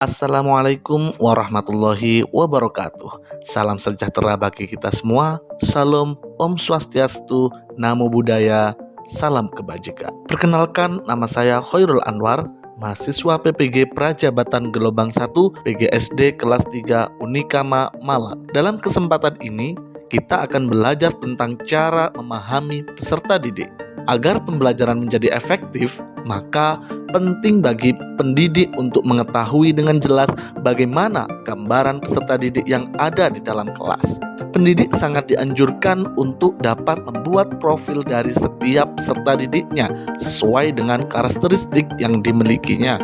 Assalamualaikum warahmatullahi wabarakatuh. Salam sejahtera bagi kita semua. Salam, Om Swastiastu, Namo Buddhaya, salam kebajikan. Perkenalkan, nama saya Khairul Anwar, mahasiswa PPG Prajabatan Gelombang 1 PGSD kelas 3 Unikama Malang. Dalam kesempatan ini, kita akan belajar tentang cara memahami peserta didik. Agar pembelajaran menjadi efektif, maka penting bagi pendidik untuk mengetahui dengan jelas bagaimana gambaran peserta didik yang ada di dalam kelas. Pendidik sangat dianjurkan untuk dapat membuat profil dari setiap peserta didiknya sesuai dengan karakteristik yang dimilikinya.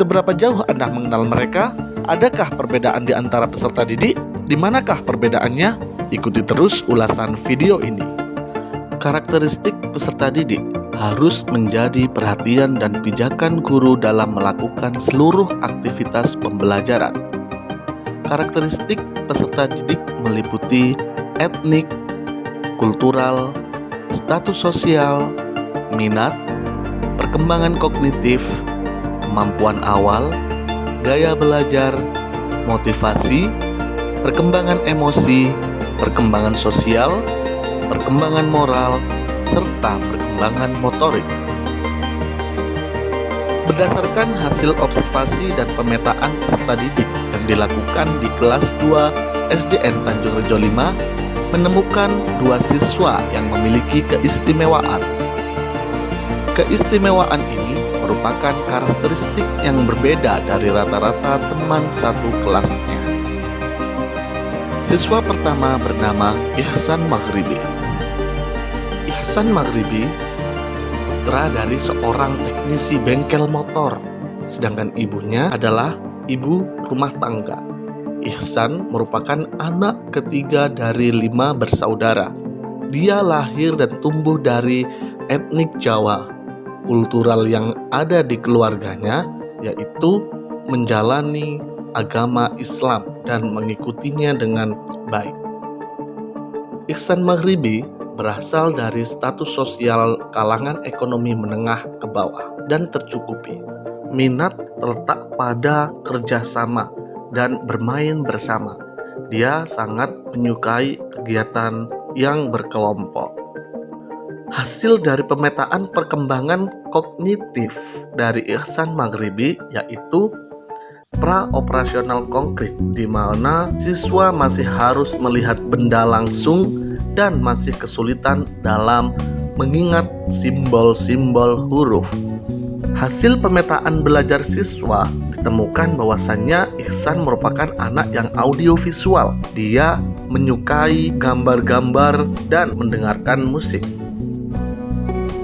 Seberapa jauh Anda mengenal mereka? Adakah perbedaan di antara peserta didik? Di manakah perbedaannya? Ikuti terus ulasan video ini. Karakteristik peserta didik harus menjadi perhatian dan pijakan guru dalam melakukan seluruh aktivitas pembelajaran. Karakteristik peserta didik meliputi etnik, kultural, status sosial, minat, perkembangan kognitif, kemampuan awal, gaya belajar, motivasi, perkembangan emosi, perkembangan sosial, perkembangan moral, serta perkembangan motorik. Berdasarkan hasil observasi dan pemetaan peserta didik yang dilakukan di kelas 2 SDN Tanjung Rejo 5, menemukan 2 siswa yang memiliki keistimewaan. Keistimewaan ini merupakan karakteristik yang berbeda dari rata-rata teman satu kelasnya. Siswa pertama bernama Ihsan Maghribi. Ihsan Maghribi putra dari seorang teknisi bengkel motor, sedangkan ibunya adalah ibu rumah tangga. Ihsan merupakan anak ketiga dari 5 bersaudara. Dia lahir dan tumbuh dari etnik Jawa. Kultural yang ada di keluarganya yaitu menjalani agama Islam dan mengikutinya dengan baik. Ihsan Maghribi berasal dari status sosial kalangan ekonomi menengah ke bawah dan tercukupi. Minat terletak pada kerjasama dan bermain bersama. Dia sangat menyukai kegiatan yang berkelompok. Hasil dari pemetaan perkembangan kognitif dari Ihsan Maghribi yaitu pra-operasional konkret, di mana siswa masih harus melihat benda langsung dan masih kesulitan dalam mengingat simbol-simbol huruf. Hasil pemetaan belajar siswa ditemukan bahwasannya Ihsan merupakan anak yang audiovisual. Dia menyukai gambar-gambar dan mendengarkan musik.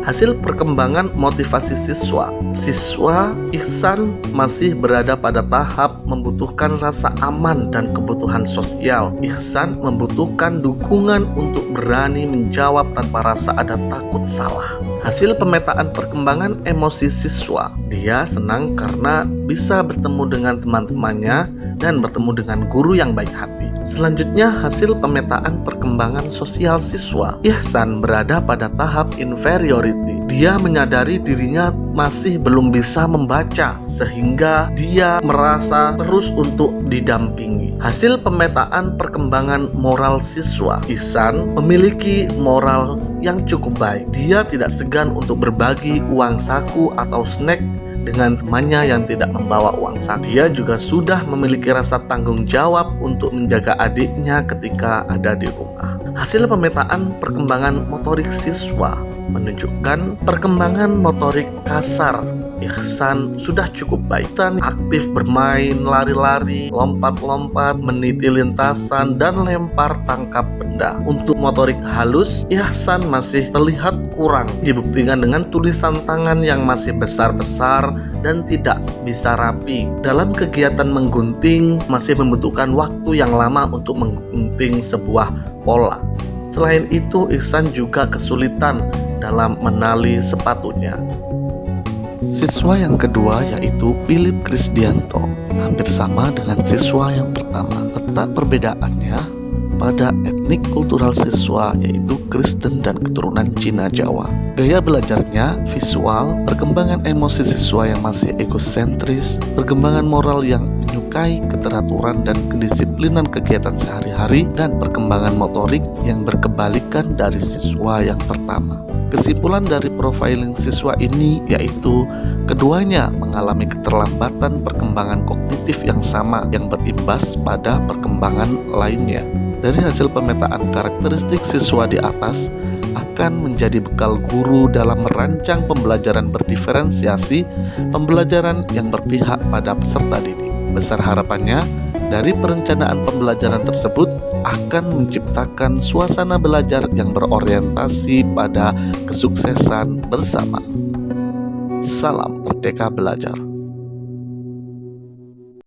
Hasil perkembangan motivasi siswa. Siswa Ihsan masih berada pada tahap membutuhkan rasa aman dan kebutuhan sosial. Ihsan membutuhkan dukungan untuk berani menjawab tanpa rasa ada takut salah. Hasil pemetaan perkembangan emosi siswa. Dia senang karena bisa bertemu dengan teman-temannya dan bertemu dengan guru yang baik hati. Selanjutnya, hasil pemetaan perkembangan sosial siswa. Ihsan berada pada tahap inferiority. Dia menyadari dirinya masih belum bisa membaca, sehingga dia merasa terus untuk didampingi. Hasil pemetaan perkembangan moral siswa. Ihsan memiliki moral yang cukup baik. Dia tidak segan untuk berbagi uang saku atau snack dengan temannya yang tidak membawa uang saku. Dia juga sudah memiliki rasa tanggung jawab untuk menjaga adiknya ketika ada di rumah. Hasil pemetaan perkembangan motorik siswa menunjukkan perkembangan motorik kasar Ihsan sudah cukup baik. Ihsan aktif bermain, lari-lari, lompat-lompat, meniti lintasan, dan lempar tangkap benda. Untuk motorik halus, Ihsan masih terlihat kurang, dibuktikan dengan tulisan tangan yang masih besar-besar dan tidak bisa rapi. Dalam kegiatan menggunting, masih membutuhkan waktu yang lama untuk menggunting sebuah pola. Selain itu, Ihsan juga kesulitan dalam menali sepatunya. Siswa yang kedua yaitu Philip Krisdianto, hampir sama dengan siswa yang pertama. Letak perbedaannya, pada etnik kultural siswa, yaitu Kristen dan keturunan Cina Jawa. Gaya belajarnya visual, perkembangan emosi siswa yang masih egosentris, perkembangan moral yang menyukai keteraturan dan kedisiplinan kegiatan sehari-hari, dan perkembangan motorik yang berkebalikan dari siswa yang pertama. Kesimpulan dari profiling siswa ini yaitu keduanya mengalami keterlambatan perkembangan kognitif yang sama yang berimbas pada perkembangan lainnya. Dari hasil pemetaan karakteristik siswa di atas akan menjadi bekal guru dalam merancang pembelajaran berdiferensiasi, pembelajaran yang berpihak pada peserta didik. Besar harapannya, dari perencanaan pembelajaran tersebut akan menciptakan suasana belajar yang berorientasi pada kesuksesan bersama. Salam Merdeka Belajar.